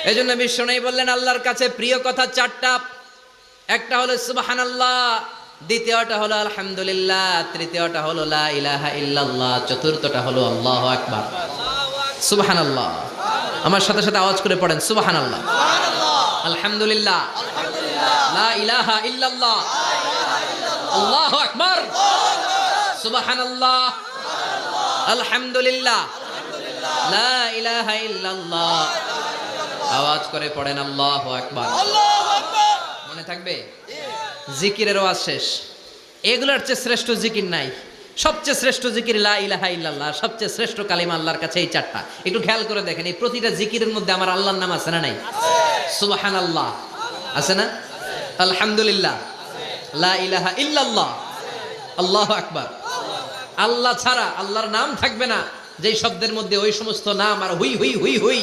এজন্য বিশ্বনবী বললেন আল্লাহর কাছে প্রিয় কথা চারটা। একটা হলো সুবহানাল্লাহ, দ্বিতীয়টা হলো আলহামদুলিল্লাহ, তৃতীয়টা হলো লা ইলাহা ইল্লাল্লাহ, চতুর্থটা হলো আল্লাহু আকবার। সুবহানাল্লাহ, আমার সাথে সাথে আওয়াজ করে পড়েন সুবহানাল্লাহ, আলহামদুলিল্লাহ, লা ইলাহা ইল্লাল্লাহ, আল্লাহু আকবার, সুবহানাল্লাহ, আলহামদুলিল্লাহ, লা ইলাহা ইল্লাল্লাহ। আওয়াজ করে পড়েন আল্লাহু আকবার। মনে থাকবে? জিকিরের ওয়াজ শেষ। এগুলোর চেয়ে শ্রেষ্ঠ জিকির নাই। সবচেয়ে শ্রেষ্ঠ জিকির লা ইলাহা ইল্লাল্লাহ, সবচেয়ে শ্রেষ্ঠ কালিমা আল্লাহর কাছে এই চারটা। একটু খেয়াল করে দেখেন, এই প্রতিটা জিকিরের মধ্যে আমার আল্লাহর নাম আছে না নাই? সুবহানাল্লাহ আছে না? আলহামদুলিল্লাহ, লা ইলাহা ইল্লাল্লাহ, আল্লাহু আকবার। আল্লাহ ছাড়া আল্লাহর নাম থাকবে না যেই শব্দের মধ্যে ওই সমস্ত নাম আর হুই হুই হুই হুই